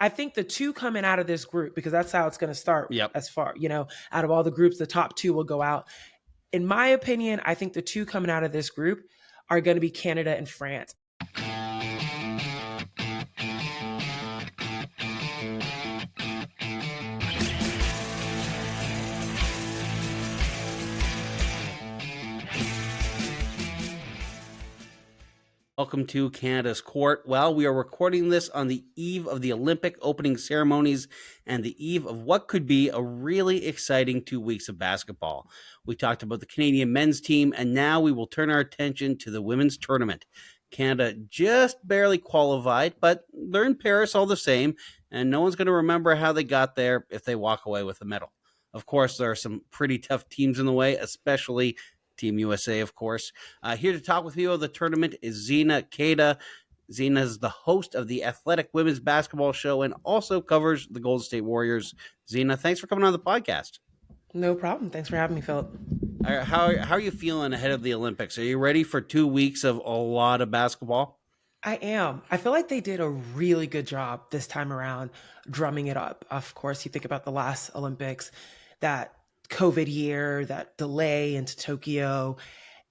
I think the two coming out of this group, because that's how it's going to start Yep. as far, out of all the groups, the top two will go out. In my opinion, I think the two coming out of this group are going to be Canada and France. Welcome to Canada's Court. Well, we are recording this on the eve of the Olympic opening ceremonies and the eve of what could be a really exciting 2 weeks of basketball. We talked about the Canadian men's team, and now we will turn our attention to the women's tournament. Canada just barely qualified, but they're in Paris all the same, and no one's going to remember how they got there if they walk away with a medal. Of course, there are some pretty tough teams in the way, especially Team USA, of course. Here to talk with you about the tournament is Zena Keita. Zena is the host of the Athletic Women's Basketball Show and also covers the Golden State Warriors. Zena, thanks for coming on the podcast. No problem. Thanks for having me, Philip. How are you feeling ahead of the Olympics? Are you ready for 2 weeks of a lot of basketball? I am. I feel like they did a really good job this time around drumming it up. Of course, you think about the last Olympics, that COVID year, that delay into Tokyo.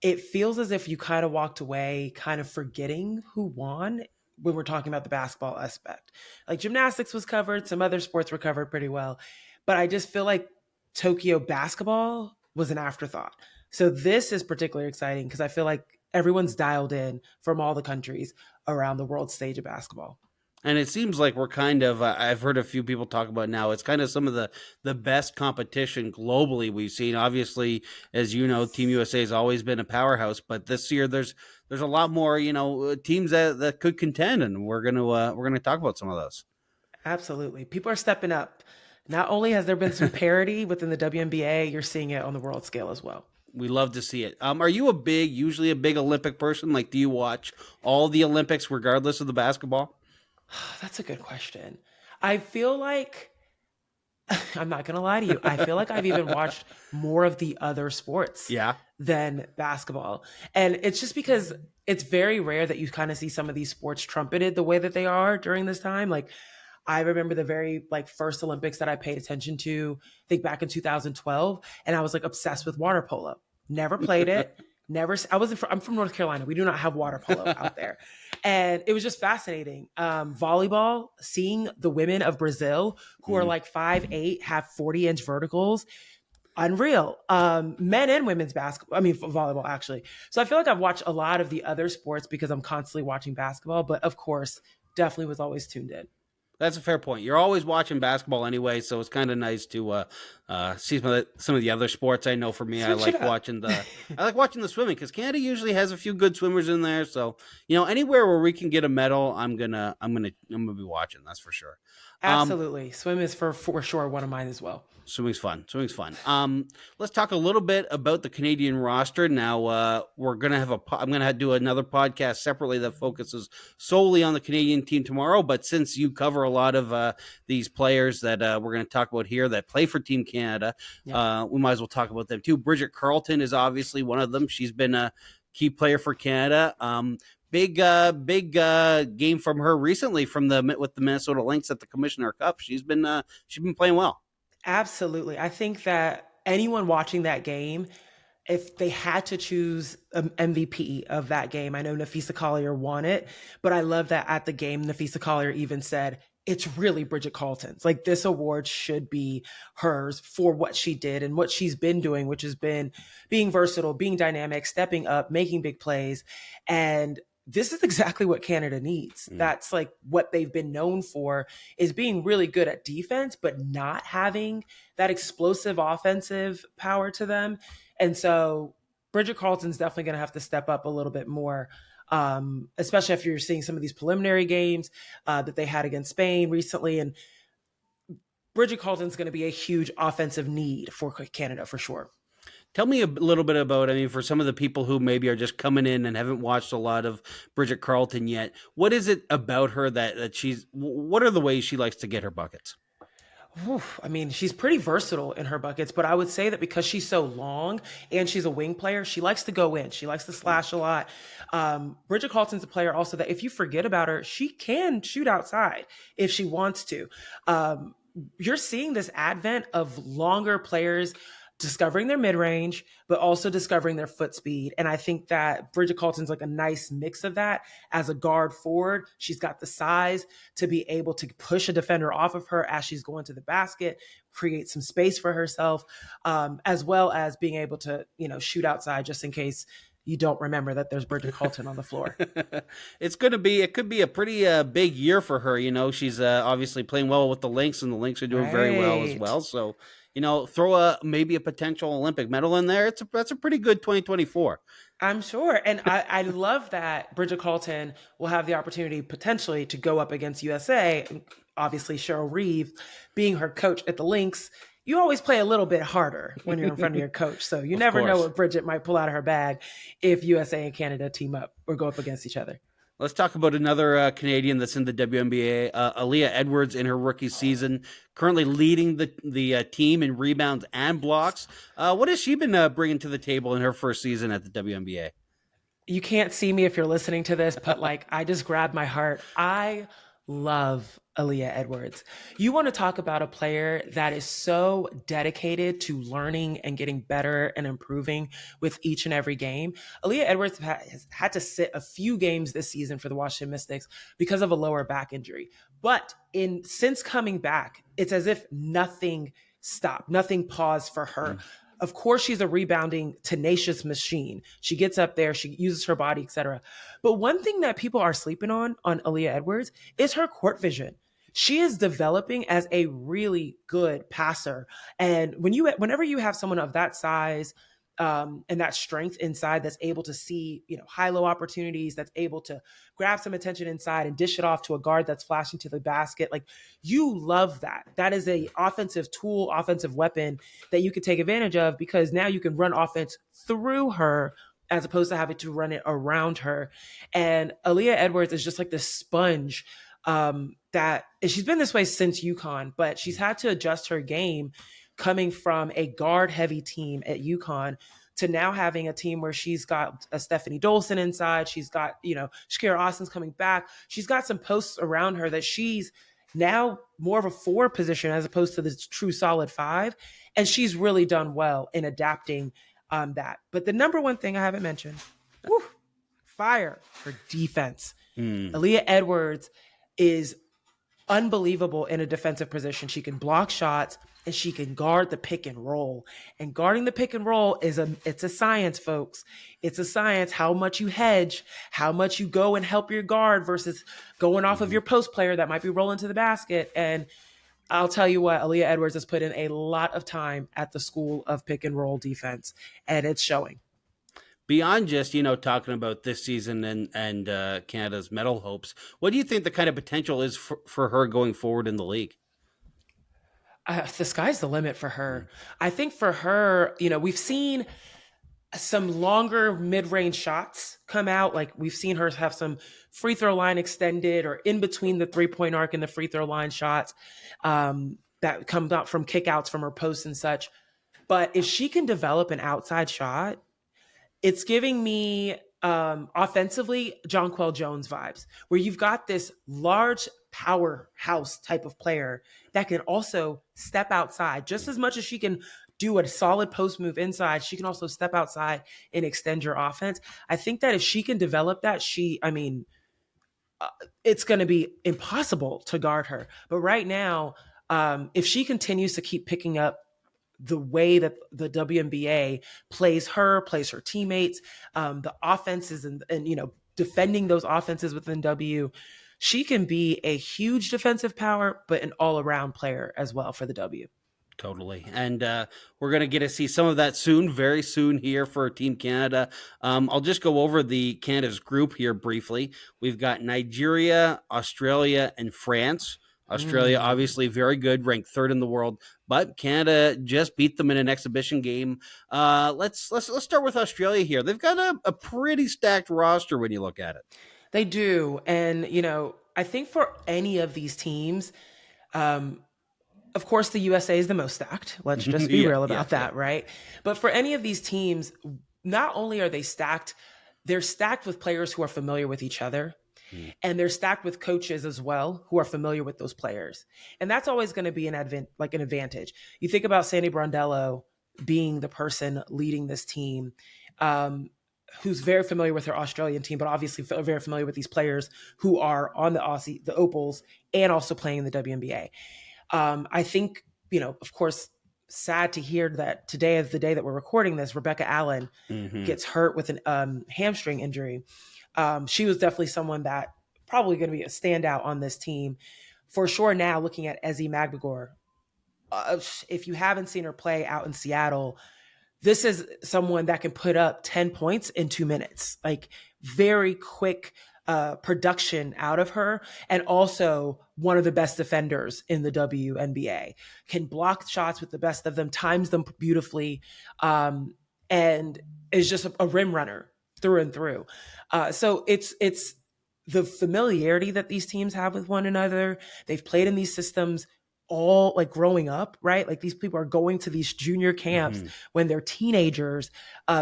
It feels as if you kind of walked away kind of forgetting who won when we're talking about the basketball aspect. Like gymnastics was covered, some other sports were covered pretty well, but I just feel like Tokyo basketball was an afterthought. So this is particularly exciting because I feel like everyone's dialed in from all the countries around the world stage of basketball. And it seems like we're kind of, I've heard a few people talk about now, it's kind of some of the best competition globally we've seen. Obviously, as you know, Team USA has always been a powerhouse, but this year there's a lot more, teams that could contend, and we're gonna talk about some of those. Absolutely. People are stepping up. Not only has there been some parity within the WNBA, you're seeing it on the world scale as well. We love to see it. Are you usually a big Olympic person? Like, do you watch all the Olympics regardless of the basketball? That's a good question. I feel like, I'm not going to lie to you, I feel like I've even watched more of the other sports than basketball. And it's just because it's very rare that you kind of see some of these sports trumpeted the way that they are during this time. Like, I remember the very first Olympics that I paid attention to, I think back in 2012, and I was obsessed with water polo. Never played it. I'm from North Carolina. We do not have water polo out there. And it was just fascinating. Volleyball, seeing the women of Brazil who are 5'8", have 40-inch verticals, unreal. Men and women's volleyball actually. So I feel like I've watched a lot of the other sports because I'm constantly watching basketball, but of course, definitely was always tuned in. That's a fair point. You're always watching basketball anyway, so it's kind of nice to see some of the other sports. I know for me, I like watching the swimming because Canada usually has a few good swimmers in there. So anywhere where we can get a medal, I'm gonna be watching. That's for sure. Absolutely, swim is for sure one of mine as well. Swimming's fun. Let's talk a little bit about the Canadian roster. Now, I'm going to do another podcast separately that focuses solely on the Canadian team tomorrow. But since you cover a lot of these players that we're going to talk about here that play for Team Canada, we might as well talk about them too. Bridget Carleton is obviously one of them. She's been a key player for Canada. Big game from her recently with the Minnesota Lynx at the Commissioner Cup. She's been playing well. Absolutely. I think that anyone watching that game, if they had to choose an MVP of that game, I know Napheesa Collier won it, but I love that at the game, Napheesa Collier even said, it's really Bridget Carleton's. This award should be hers for what she did and what she's been doing, which has been being versatile, being dynamic, stepping up, making big plays. And this is exactly what Canada needs. That's what they've been known for, is being really good at defense, but not having that explosive offensive power to them. And so Bridget Carleton's definitely going to have to step up a little bit more, especially after you're seeing some of these preliminary games that they had against Spain recently. And Bridget Carleton's going to be a huge offensive need for Canada for sure. Tell me a little bit about, for some of the people who maybe are just coming in and haven't watched a lot of Bridget Carleton yet, what is it about her that what are the ways she likes to get her buckets? I mean, she's pretty versatile in her buckets, but I would say that because she's so long and she's a wing player, she likes to go in. She likes to slash a lot. Bridget Carleton's a player also that if you forget about her, she can shoot outside if she wants to. Um, you're seeing this advent of longer players discovering their mid range, but also discovering their foot speed. And I think that Bridget Carleton's like a nice mix of that as a guard forward. She's got the size to be able to push a defender off of her as she's going to the basket, create some space for herself, as well as being able to, shoot outside just in case you don't remember that there's Bridget Carleton on the floor. It could be a pretty big year for her. She's obviously playing well with the Lynx, and the Lynx are doing very well as Right. well. So, throw maybe a potential Olympic medal in there. That's a pretty good 2024. I'm sure. And I love that Bridget Carleton will have the opportunity potentially to go up against USA. Obviously, Cheryl Reeve being her coach at the Lynx, you always play a little bit harder when you're in front of your coach. So you Of never know course. what Bridget might pull out of her bag if USA and Canada team up or go up against each other. Let's talk about another Canadian that's in the WNBA, Aaliyah Edwards in her rookie season, currently leading the team in rebounds and blocks. What has she been bringing to the table in her first season at the WNBA? You can't see me if you're listening to this, but like I just grabbed my heart. I love Aaliyah Edwards. You want to talk about a player that is so dedicated to learning and getting better and improving with each and every game. Aaliyah Edwards has had to sit a few games this season for the Washington Mystics because of a lower back injury. But since coming back, it's as if nothing stopped, nothing paused for her. Of course, she's a rebounding, tenacious machine. She gets up there, she uses her body, etc. But one thing that people are sleeping on Aaliyah Edwards is her court vision. She is developing as a really good passer. And whenever you have someone of that size, and that strength inside that's able to see, high-low opportunities, that's able to grab some attention inside and dish it off to a guard that's flashing to the basket. Like you love that. That is a offensive tool, offensive weapon that you can take advantage of because now you can run offense through her as opposed to having to run it around her. And Aaliyah Edwards is just like this sponge that she's been this way since UConn, but she's had to adjust her game coming from a guard heavy team at UConn to now having a team where she's got a Stephanie Dolson inside. She's got, Shakira Austin's coming back. She's got some posts around her that she's now more of a forward position as opposed to this true solid five. And she's really done well in adapting that. But the number one thing I haven't mentioned, whew, fire for defense. Hmm. Aaliyah Edwards is unbelievable in a defensive position. She can block shots and she can guard the pick and roll. And guarding the pick and roll it's a science, folks. It's a science. How much you hedge, how much you go and help your guard versus going off of your post player that might be rolling to the basket. And I'll tell you what, Aaliyah Edwards has put in a lot of time at the school of pick and roll defense, and it's showing. Beyond just talking about this season and Canada's medal hopes, what do you think the kind of potential is for her going forward in the league? The sky's the limit for Mm. her. I think for her, we've seen some longer mid-range shots come out. Like we've seen her have some free throw line extended or in between the three-point arc and the free throw line shots that come out from kickouts from her posts and such. But if she can develop an outside shot, it's giving me offensively Jonquel Jones vibes, where you've got this large powerhouse type of player that can also step outside just as much as she can do a solid post move inside. She can also step outside and extend your offense. I think that if she can develop that, it's going to be impossible to guard her. But right now, if she continues to keep picking up the way that the WNBA plays her teammates, the offenses and defending those offenses within W, she can be a huge defensive power, but an all around player as well for the W. Totally. And we're going to get to see some of that soon, very soon here for Team Canada. I'll just go over the Canada's group here briefly. We've got Nigeria, Australia, and France. Australia, Mm. obviously very good, ranked third in the world, but Canada just beat them in an exhibition game. Let's start with Australia here. They've got a pretty stacked roster when you look at it. They do. And, I think for any of these teams, um, of course, the USA is the most stacked. Let's just be Yeah, real yeah, about yeah. that, right? But for any of these teams, not only are they stacked, they're stacked with players who are familiar with each other, Mm. and they're stacked with coaches as well who are familiar with those players. And that's always going to be an advantage. You think about Sandy Brondello being the person leading this team, um, who's very familiar with her Australian team, but obviously very familiar with these players who are on the Opals, and also playing in the WNBA. I think, of course, sad to hear that today is the day that we're recording this. Rebecca Allen Hmm. gets hurt with an hamstring injury. She was definitely someone that probably going to be a standout on this team. For sure now, looking at Ezi Magbagor, if you haven't seen her play out in Seattle, this is someone that can put up 10 points in 2 minutes, like very quick production out of her. And also one of the best defenders in the WNBA, can block shots with the best of them, times them beautifully, and is just a rim runner through and through. So it's the familiarity that these teams have with one another. They've played in these systems all like growing up, right? Like these people are going to these junior camps Hmm. when they're teenagers,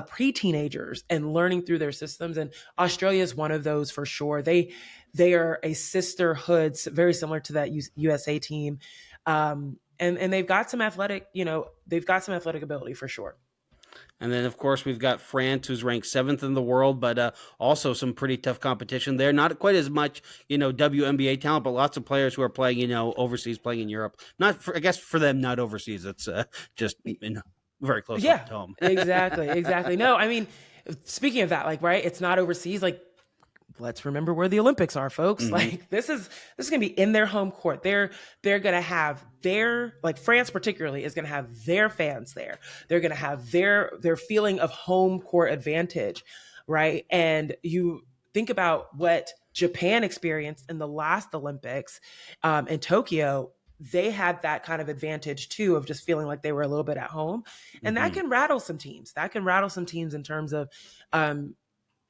pre-teenagers, and learning through their systems. And Australia is one of those for sure. They are a sisterhood, very similar to that USA team, and they've got some athletic, they've got some athletic ability for sure. And then, of course, we've got France, who's ranked seventh in the world, but also some pretty tough competition there. Not quite as much, WNBA talent, but lots of players who are playing, overseas, playing in Europe. Not, I guess, for them, not overseas. It's just very close to Yeah, home. exactly. No, I mean, speaking of that, like, right, it's not overseas. Like, let's remember where the Olympics are, folks. Hmm. Like this is gonna be in their home court. They're gonna have their, like, France particularly is gonna have their fans there. They're gonna have their feeling of home court advantage, right? And you think about what Japan experienced in the last Olympics, in Tokyo. They had that kind of advantage too, of just feeling like they were a little bit at home, and that Hmm. can rattle some teams. That can rattle some teams in terms of um,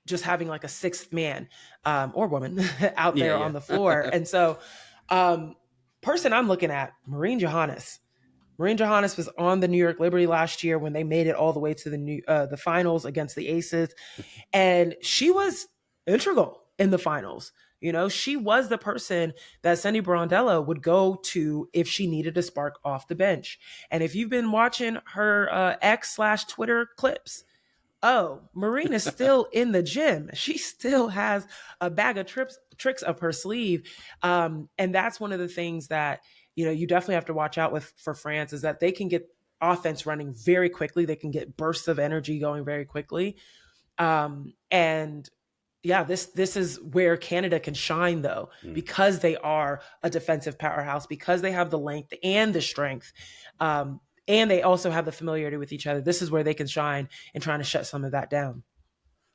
just having like a sixth man, or woman out Yeah, there yeah. on the floor. And so, um, person I'm looking at, Maureen Johannes. Maureen Johannes was on the New York Liberty last year when they made it all the way to the finals against the Aces, and she was integral in the finals. She was the person that Sandy Brondello would go to if she needed a spark off the bench. And if you've been watching her X/Twitter clips, oh, Marina's still in the gym. She still has a bag of tricks up her sleeve. And that's one of the things that, you definitely have to watch out with for France, is that they can get offense running very quickly. They can get bursts of energy going very quickly. And yeah, this is where Canada can shine, though, Mm. because they are a defensive powerhouse, because they have the length and the strength, and they also have the familiarity with each other. This is where they can shine in trying to shut some of that down.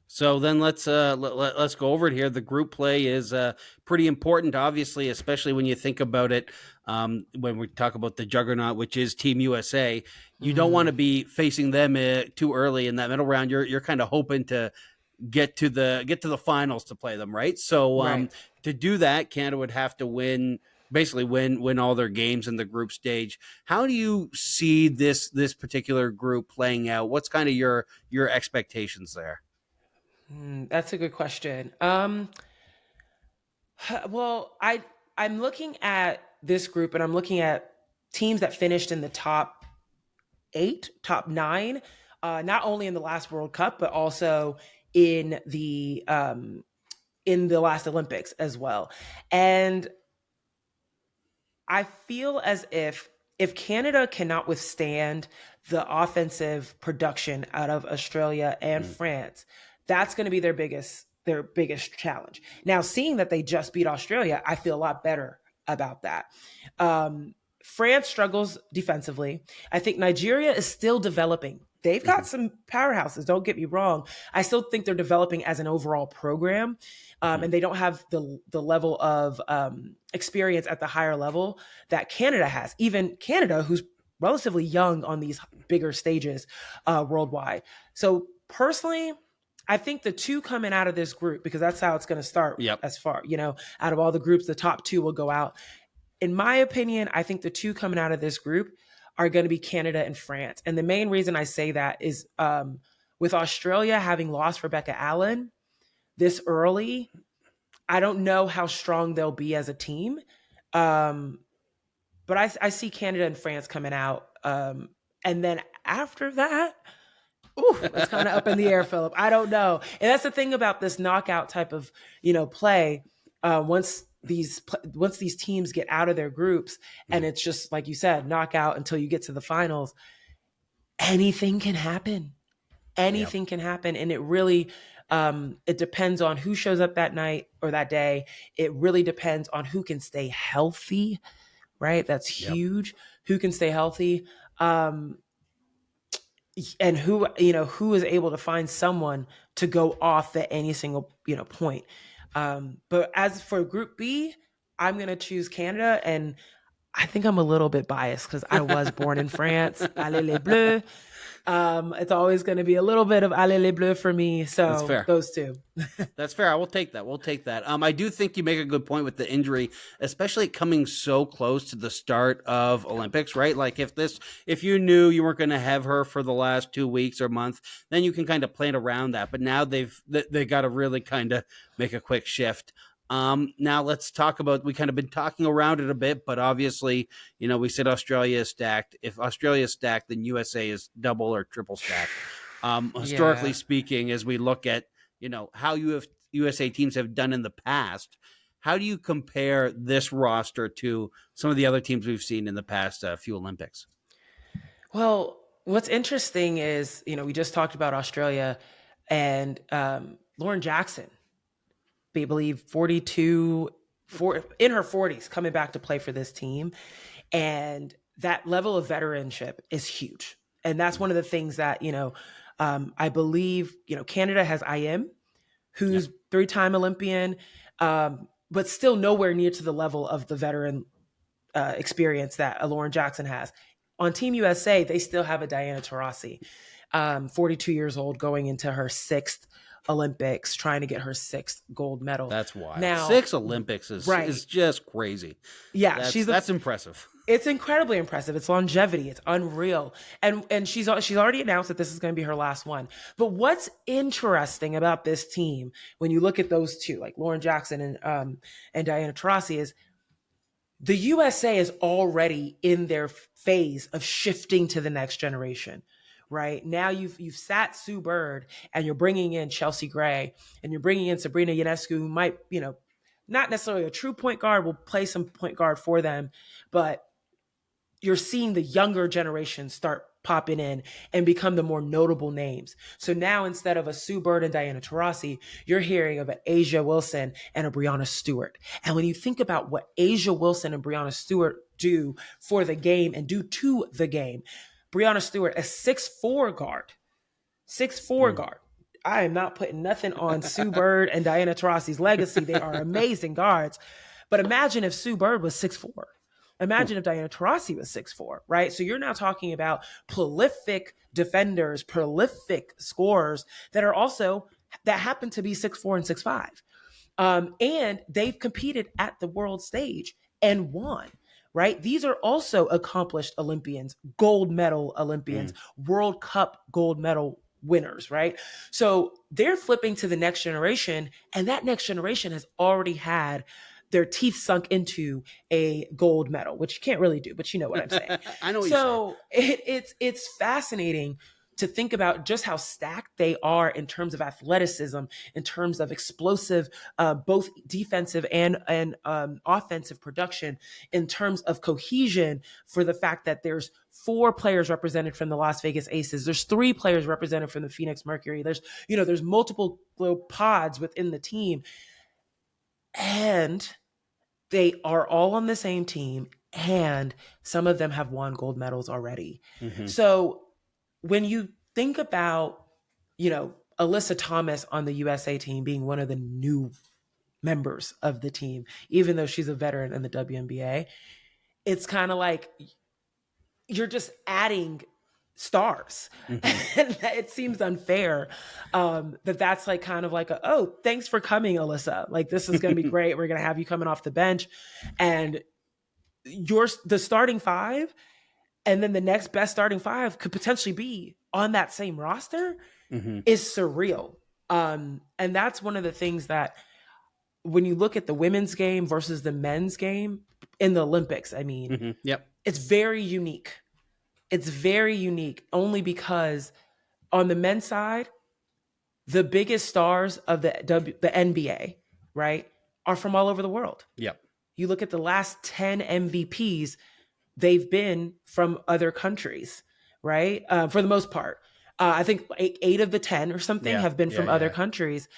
So then let's go over it here. The group play is pretty important, obviously, especially when you think about it. When we talk about the juggernaut, which is Team USA, you don't want Mm, to be facing them too early in that middle round. You're kind of hoping to get to the finals to play them, right? So right. to do that, Canada would have to win all their games in the group stage. How do you see this particular group playing out? What's kind of your expectations there? That's a good question. Well, I'm looking at this group, and I'm looking at teams that finished in the top 8, top 9, not only in the last World Cup, but also in the last Olympics as well. And I feel as if Canada cannot withstand the offensive production out of Australia and Mm. France, that's going to be their biggest challenge. Now, seeing that they just beat Australia, I feel a lot better about that. France struggles defensively. I think Nigeria is still developing. They've got Mhm. some powerhouses, don't get me wrong. I still think they're developing as an overall program, Mhm. and they don't have the level of experience at the higher level that Canada has. Even Canada, who's relatively young on these bigger stages worldwide. So personally, I think the two coming out of this group, because that's how it's going to start Yep. as far, out of all the groups, the top two will go out. in my opinion, I think the two coming out of this group are going to be Canada and France. And the main reason I say that is with Australia having lost Rebecca Allen this early, I don't know how strong they'll be as a team. Um, but I see Canada and France coming out. And then after that, ooh, it's kind of up in the air, Philip. I don't know. And that's the thing about this knockout type of, play. Once these teams get out of their groups, and it's just like you said, knockout until you get to the finals, anything can happen. Anything can happen, and it really it depends on who shows up that night or that day. It really depends on who can stay healthy, right? That's huge. Who can stay healthy, and who is able to find someone to go off at any single point. But as for Group B, I'm gonna choose Canada, and I think I'm a little bit biased because I was born in France. Allez les Bleus. It's always going to be a little bit of Allez les Bleus for me. So That's fair. Those two. That's fair. I will take that. We'll take that. I do think you make a good point with the injury, especially coming so close to the start of Olympics, right? Like if you knew you weren't going to have her for the last 2 weeks or month, then you can kind of plan around that. But now they got to really kind of make a quick shift. Now let's talk about, we kind of been talking around it a bit, but obviously, we said Australia is stacked. If Australia is stacked, then USA is double or triple stacked. Historically speaking, as we look at, how USA teams have done in the past, how do you compare this roster to some of the other teams we've seen in the past few Olympics? Well, what's interesting is, we just talked about Australia and Lauren Jackson. I believe 42 in her 40s coming back to play for this team, and that level of veteranship is huge. And that's one of the things that I believe Canada has Im, who's 3-time Olympian, but still nowhere near to the level of the veteran experience that Lauren Jackson has. On Team USA, they still have a Diana Taurasi, 42 years old, going into her 6th Olympics, trying to get her 6th gold medal. That's wild. Now, 6 Olympics is just crazy. Yeah, that's impressive. It's incredibly impressive. It's longevity. It's unreal. And she's already announced that this is going to be her last one. But what's interesting about this team, when you look at those two, like Lauren Jackson and Diana Taurasi, is the USA is already in their phase of shifting to the next generation. Right now, you've sat Sue Bird, and you're bringing in Chelsea Gray, and you're bringing in Sabrina Ionescu, who might, not necessarily a true point guard, will play some point guard for them, but you're seeing the younger generation start popping in and become the more notable names. So now, instead of a Sue Bird and Diana Taurasi, you're hearing of an Asia Wilson and a Breanna Stewart. And when you think about what Asia Wilson and Breanna Stewart do for the game and do to the game, Breanna Stewart, a 6'4" guard. 6'4" guard. I am not putting nothing on Sue Bird and Diana Taurasi's legacy. They are amazing guards. But imagine if Sue Bird was 6'4". Imagine if Diana Taurasi was 6'4", right? So you're now talking about prolific defenders, prolific scorers that happen to be 6'4" and 6'5". And they've competed at the world stage and won. Right? These are also accomplished Olympians, gold medal Olympians, World Cup gold medal winners, right? So they're flipping to the next generation, and that next generation has already had their teeth sunk into a gold medal, which you can't really do, but you know what I'm saying. I know what you're saying. So it's fascinating to think about just how stacked they are in terms of athleticism, in terms of explosive, both defensive and offensive production, in terms of cohesion, for the fact that there's 4 players represented from the Las Vegas Aces. There's 3 players represented from the Phoenix Mercury. There's multiple pods within the team, and they are all on the same team, and some of them have won gold medals already. So when you think about, Alyssa Thomas on the USA team being one of the new members of the team, even though she's a veteran in the WNBA, it's kind of like you're just adding stars. And it seems unfair that's like kind of like oh, thanks for coming, Alyssa. Like, this is going to be great. We're going to have you coming off the bench. And the starting five, and then the next best starting five could potentially be on that same roster Mm-hmm. is surreal. And that's one of the things that when you look at the women's game versus the men's game in the Olympics, I mean, Mm-hmm. Yep. it's very unique. It's very unique only because on the men's side, the biggest stars of the NBA, right, are from all over the world. Yep. You look at the last 10 MVPs, they've been from other countries, right? For the most part. I think eight of the 10 or something Yeah. have been Yeah. from other Yeah. countries.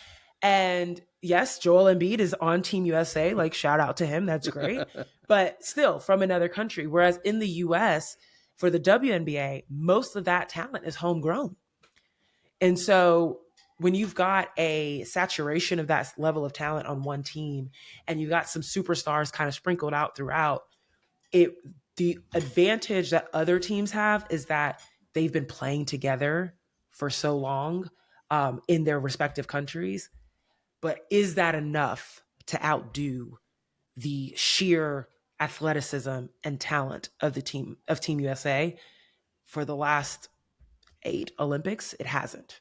And yes, Joel Embiid is on Team USA. Like, shout out to him. That's great. But still from another country. Whereas in the US, for the WNBA, most of that talent is homegrown. And so when you've got a saturation of that level of talent on one team and you've got some superstars kind of sprinkled out throughout, it the advantage that other teams have is that they've been playing together for so long in their respective countries. But is that enough to outdo the sheer athleticism and talent of the Team USA for the last 8 Olympics? It hasn't.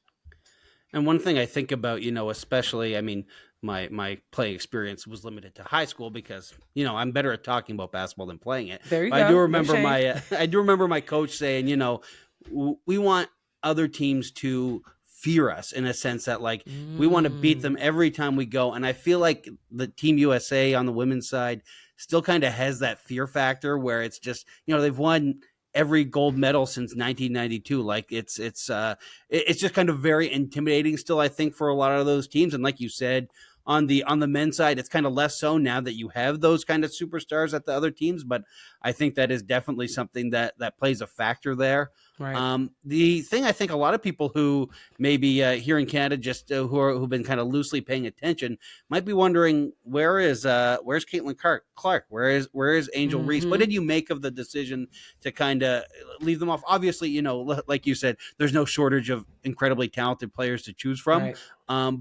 And one thing I think about, especially, I mean, my playing experience was limited to high school because, I'm better at talking about basketball than playing it. There you But I do go. No remember shame. I do remember my coach saying, we want other teams to fear us in a sense that like we want to beat them every time we go. And I feel like the Team USA on the women's side still kind of has that fear factor where it's just, they've won every gold medal since 1992. Like it's just kind of very intimidating still, I think, for a lot of those teams. And like you said, on the men's side, it's kind of less so now that you have those kind of superstars at the other teams. But I think that is definitely something that plays a factor there. Right. The thing I think a lot of people who maybe here in Canada just who've been kind of loosely paying attention might be wondering where's Caitlin Clark, where is Angel Reese? What did you make of the decision to kind of leave them off? Obviously, like you said, there's no shortage of incredibly talented players to choose from. Right.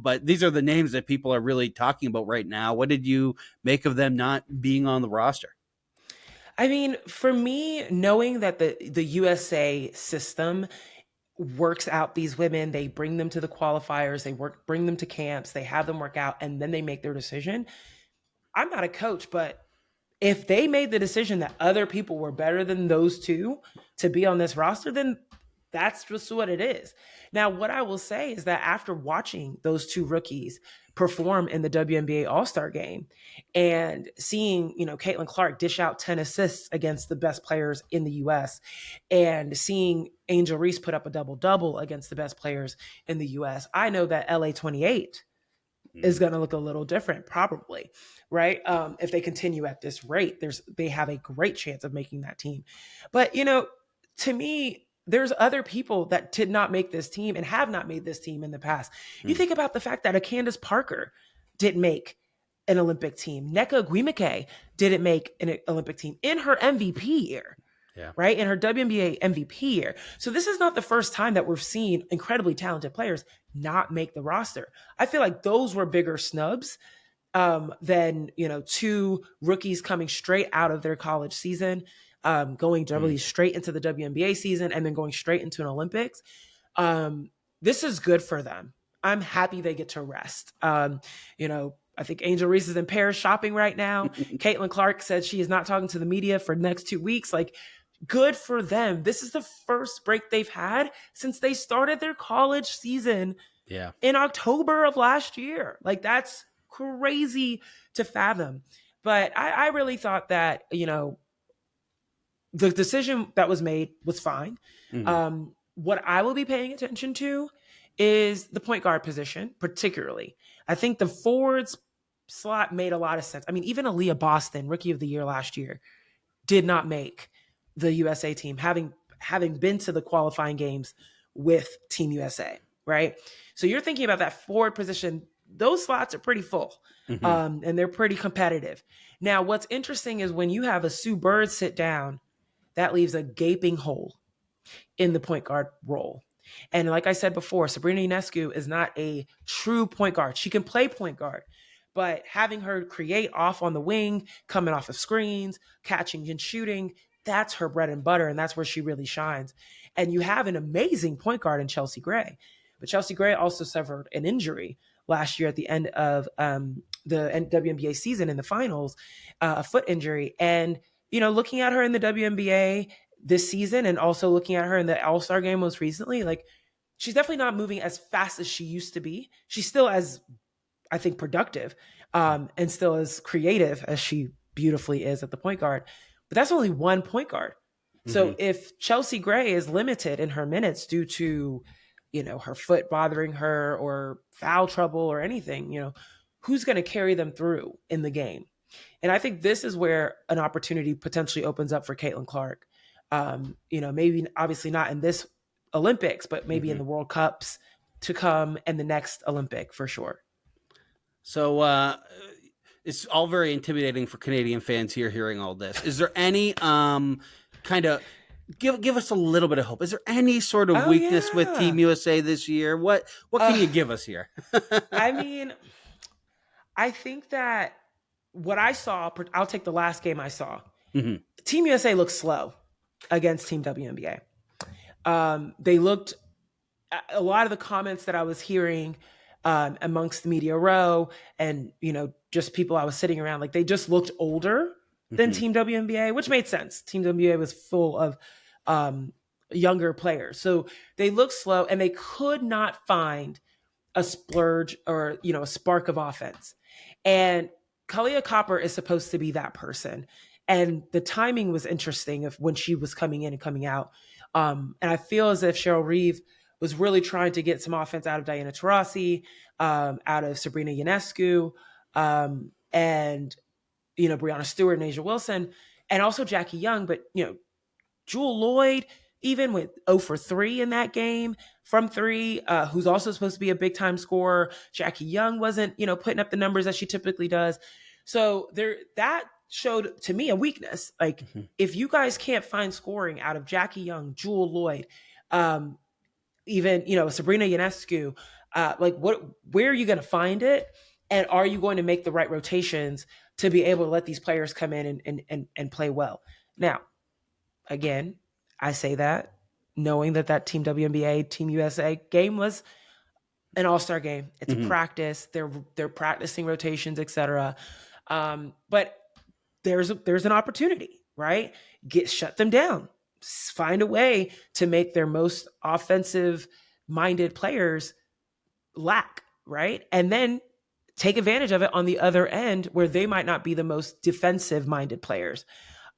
But these are the names that people are really talking about right now. What did you make of them not being on the roster? I mean, for me, knowing that the USA system works out these women, they bring them to the qualifiers, bring them to camps, they have them work out, and then they make their decision. I'm not a coach, but if they made the decision that other people were better than those two to be on this roster, then that's just what it is. Now, what I will say is that after watching those two rookies perform in the WNBA All-Star game and seeing, Caitlin Clark dish out 10 assists against the best players in the US and seeing Angel Reese put up a double-double against the best players in the US, I know that LA 28 is going to look a little different, probably, right? If they continue at this rate, they have a great chance of making that team. But to me, there's other people that did not make this team and have not made this team in the past. You think about the fact that a Candace Parker didn't make an Olympic team. Nneka Ogwumike didn't make an Olympic team in her MVP year. Yeah. Right? In her WNBA MVP year. So this is not the first time that we've seen incredibly talented players not make the roster. I feel like those were bigger snubs than, two rookies coming straight out of their college season, going directly straight into the WNBA season and then going straight into an Olympics. This is good for them. I'm happy they get to rest. I think Angel Reese is in Paris shopping right now. Caitlin Clark said she is not talking to the media for the next 2 weeks. Like, good for them. This is the first break they've had since they started their college season in October of last year. Like, that's crazy to fathom. But I really thought that, the decision that was made was fine. What I will be paying attention to is the point guard position, particularly. I think the forwards slot made a lot of sense. I mean, even Aaliyah Boston, rookie of the year last year, did not make the USA team, having been to the qualifying games with Team USA, right? So you're thinking about that forward position. Those slots are pretty full, and they're pretty competitive. Now, what's interesting is when you have a Sue Bird sit down, that leaves a gaping hole in the point guard role. And like I said before, Sabrina Ionescu is not a true point guard. She can play point guard, But having her create off on the wing, coming off of screens, catching and shooting, that's her bread and butter. And that's where she really shines. And you have an amazing point guard in Chelsea Gray. But Chelsea Gray also suffered an injury last year at the end of the WNBA season in the finals, a foot injury. And, looking at her in the WNBA this season and also looking at her in the All-Star game most recently, like, she's definitely not moving as fast as she used to be. She's still as, I think, productive and still as creative as she beautifully is at the point guard. But that's only one point guard. So if Chelsea Gray is limited in her minutes due to, her foot bothering her or foul trouble or anything, who's going to carry them through in the game? And I think this is where an opportunity potentially opens up for Caitlin Clark. Maybe obviously not in this Olympics, but maybe in the World Cups to come and the next Olympic for sure. So it's all very intimidating for Canadian fans here hearing all this. Is there any kind of give us a little bit of hope? Is there any sort of weakness with Team USA this year? What can you give us here? I mean, I think that what I saw, I'll take the last game I saw. Team USA looked slow against Team WNBA. They looked, a lot of the comments that I was hearing amongst the media row and, just people I was sitting around, like they just looked older than Team WNBA, which made sense. Team WNBA was full of younger players. So they looked slow and they could not find a splurge or, a spark of offense. And Kalia Copper is supposed to be that person. And the timing was interesting of when she was coming in and coming out. And I feel as if Cheryl Reeve was really trying to get some offense out of Diana Taurasi, out of Sabrina Ionescu, and, Brianna Stewart and Asia Wilson, and also Jackie Young. But, Jewel Lloyd, even with 0 for 3 in that game from 3, who's also supposed to be a big time scorer. Jackie Young wasn't, putting up the numbers that she typically does. So that showed to me a weakness. Like if you guys can't find scoring out of Jackie Young, Jewel Lloyd, even, Sabrina Ionescu, where are you going to find it? And are you going to make the right rotations to be able to let these players come in and play well? Now, again, I say that knowing that Team WNBA, Team USA game was an all-star game. It's a practice. They're practicing rotations, etc. But there's an opportunity, right? Shut them down. Find a way to make their most offensive-minded players lack, right? And then take advantage of it on the other end where they might not be the most defensive-minded players.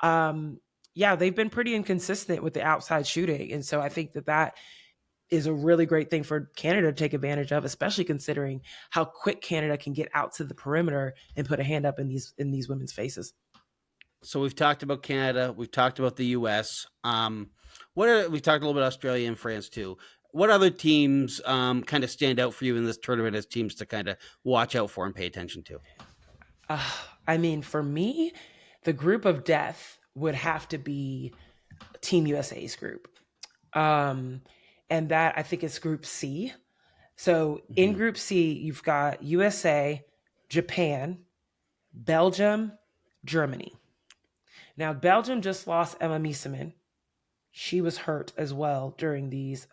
They've been pretty inconsistent with the outside shooting. And so I think that is a really great thing for Canada to take advantage of, especially considering how quick Canada can get out to the perimeter and put a hand up in these women's faces. So we've talked about Canada. We've talked about the U.S. We've talked a little bit about Australia and France too. What other teams kind of stand out for you in this tournament as teams to kind of watch out for and pay attention to? For me, the group of death would have to be Team USA's group. And that I think is Group C. So in Group C, you've got USA, Japan, Belgium, Germany. Now, Belgium just lost Emma Miesemann. She was hurt as well during these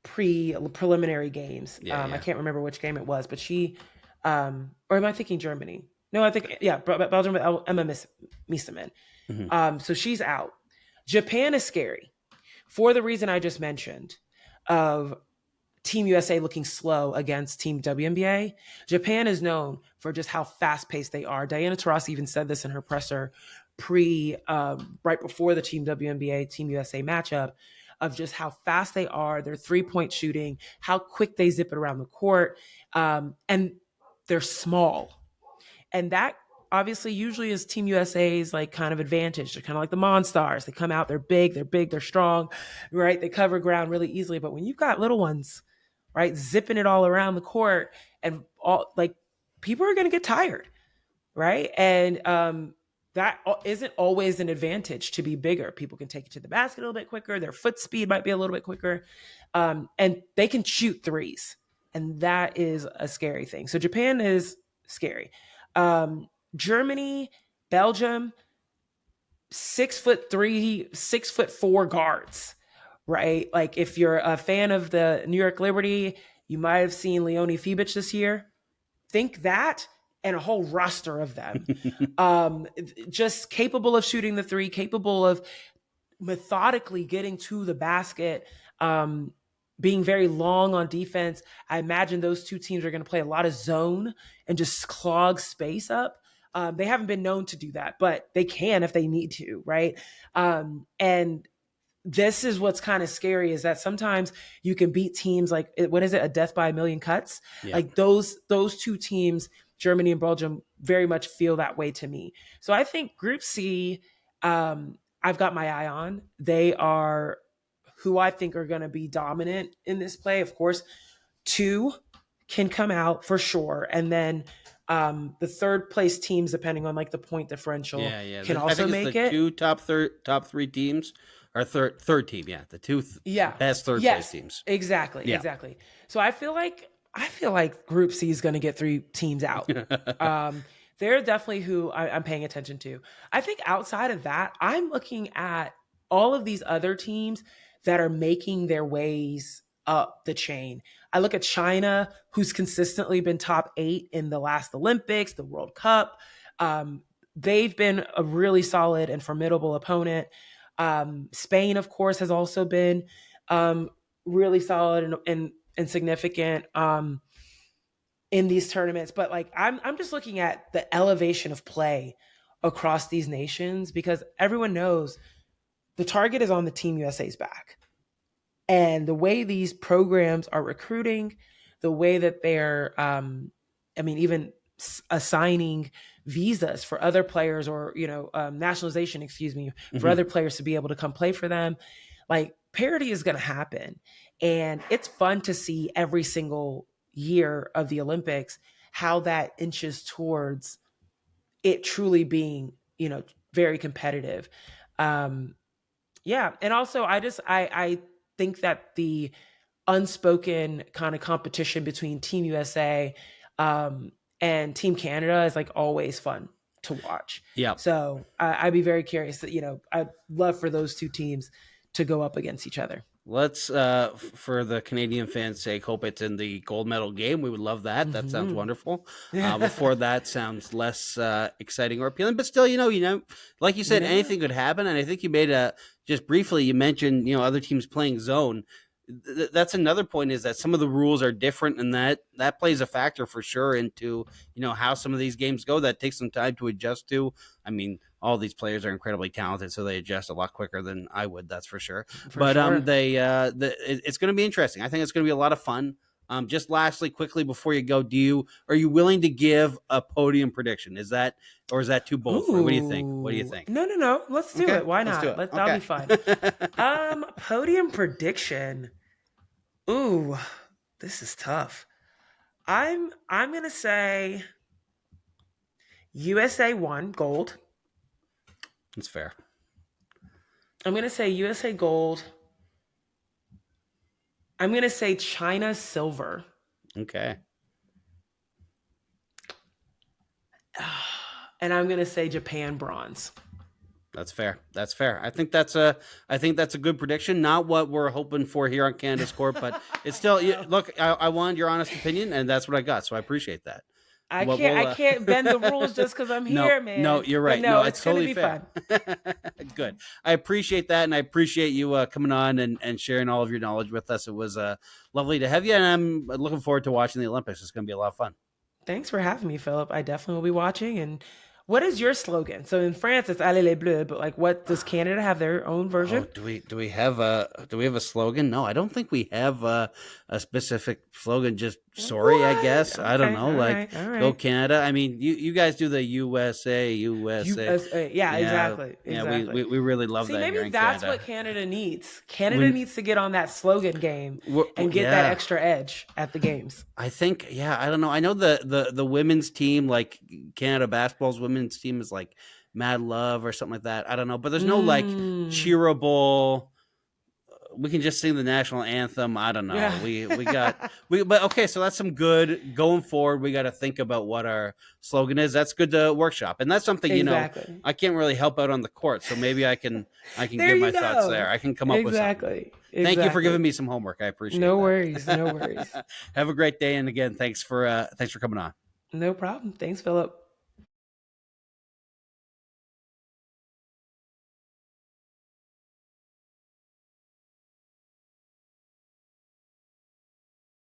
preliminary games. I can't remember which game it was, but she, or am I thinking Germany? No, I think, Belgium with Emma Miesemann. So she's out. Japan is scary for the reason I just mentioned of Team USA looking slow against Team WNBA. Japan is known for just how fast-paced they are. Diana Taurasi even said this in her presser right before the Team WNBA, Team USA matchup, of just how fast they are, their three-point shooting, how quick they zip it around the court, and they're small. And that obviously usually is Team USA's kind of advantage. They're kind of like the Monstars. They come out, they're big, they're strong, right? They cover ground really easily. But when you've got little ones, right, zipping it all around the court, and all people are going to get tired, right? And that isn't always an advantage to be bigger. People can take it to the basket a little bit quicker. Their foot speed might be a little bit quicker, and they can shoot threes. And that is a scary thing. So Japan is scary. Germany, Belgium, 6'3", 6'4" guards, right? Like if you're a fan of the New York Liberty, you might have seen Leonie Fibic this year. Think that and a whole roster of them. um, just capable of shooting the three, capable of methodically getting to the basket, being very long on defense. I imagine those two teams are going to play a lot of zone and just clog space up. They haven't been known to do that, but they can if they need to, right? And this is what's kind of scary is that sometimes you can beat teams like, what is it, a death by a million cuts? Yeah. Like those two teams, Germany and Belgium, very much feel that way to me. So I think Group C, I've got my eye on. They are who I think are going to be dominant in this play. Of course, two can come out for sure, and then the third place teams, depending on like the point differential, can also make it. Two top three teams, or third team, the two best third place teams. Exactly. So I feel like Group C is going to get 3 teams out. They're definitely who I'm paying attention to. I think outside of that, I'm looking at all of these other teams that are making their ways up the chain. I look at China, who's consistently been top 8 in the last Olympics, the World Cup. They've been a really solid and formidable opponent. Spain, of course, has also been really solid and significant in these tournaments. But like I'm just looking at the elevation of play across these nations because everyone knows the target is on the Team USA's back. And the way these programs are recruiting, the way that they're, even assigning visas for other players or, nationalization, for other players to be able to come play for them, like parity is going to happen. And it's fun to see every single year of the Olympics, how that inches towards it truly being, very competitive. And also I think that the unspoken kind of competition between Team USA and Team Canada is like always fun to watch. Yeah. So I'd be very curious that, I'd love for those two teams to go up against each other. Let's, for the Canadian fans' sake, hope it's in the gold medal game. We would love that. Mm-hmm. That sounds wonderful. Before that sounds less exciting or appealing, but still, like you said, anything could happen. And I think you made just briefly, you mentioned, other teams playing zone. That's another point, is that some of the rules are different, and that plays a factor for sure into, how some of these games go. That takes some time to adjust to. I mean, all these players are incredibly talented, so they adjust a lot quicker than I would. That's for sure. It's going to be interesting. I think it's going to be a lot of fun. Just lastly, quickly before you go, are you willing to give a podium prediction? Is that too bold? What do you think? No. Let's do it. Why not? That'll be fun. Podium prediction. Ooh, this is tough. I'm gonna say USA won gold. That's fair. I'm going to say USA gold. I'm going to say China silver. Okay. And I'm going to say Japan bronze. That's fair. I think that's a good prediction. Not what we're hoping for here on Canada's Court, but it's still, look, I wanted your honest opinion, and that's what I got. So I appreciate that. I can't bend the rules just because I'm here, man. No, you're right. No, it's totally fun. Good. I appreciate that, and I appreciate you coming on and sharing all of your knowledge with us. It was lovely to have you, and I'm looking forward to watching the Olympics. It's going to be a lot of fun. Thanks for having me, Philip. I definitely will be watching. And what is your slogan? So in France, it's Allez les Bleus, but like, what does Canada have their own version? Do we have a slogan? No, I don't think we have a specific slogan. Just sorry, I guess. Okay, I don't know. All right. Go Canada. I mean, you guys do the USA. Yeah, exactly. Yeah, we really love that. Maybe that's what Canada needs. Canada needs to get on that slogan game and get that extra edge at the games. I think. Yeah, I don't know. I know the women's team, like Canada basketball's women's team, is like Mad Love or something like that. I don't know, but there's no like cheerable We can just sing the national anthem. I don't know. Yeah. But okay, so that's some good going forward. We got to think about what our slogan is. That's good to workshop. And that's something, Exactly. I can't really help out on the court. So maybe I can There give my you thoughts go. there. I can come up with something. Exactly. Thank you for Exactly. giving me some homework. I appreciate No that. worries. No worries. Have a great day. And again, thanks for coming on. No problem. Thanks, Philip.